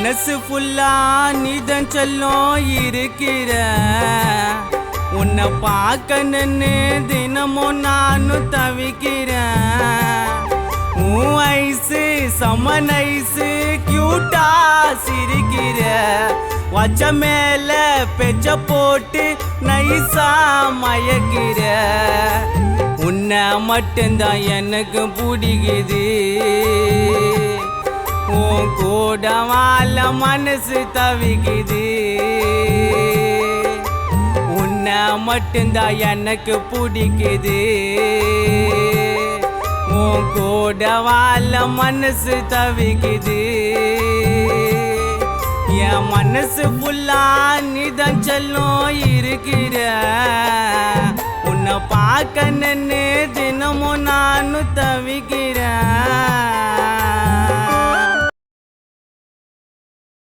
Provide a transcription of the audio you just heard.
மனசு ஃபுல்லா நீதான் செல்லம் இருக்கிற உன்னை பார்க்கணுன்னு தினமும் நானும் தவிக்கிறேன். உன் ஐசு சமன் ஐசு கியூட்டா சிரிக்கிற வச்ச மேல பெச்ச போட்டு நைசா மயக்கிற உன்னை மட்டும்தான் எனக்கு பிடிக்குது. உன் கூட வாழ மனசு தவிக்குது. உன்னை மட்டும்தான் எனக்கு பிடிக்குது. உன் கூட வாழ மனசு தவிக்குது. என் மனசு ஃபுல்லா நீதான் செல்லம் இருக்கிற உன்னை பார்க்கணுன்னு தினமும் நானும் தவிக்கிறேன்.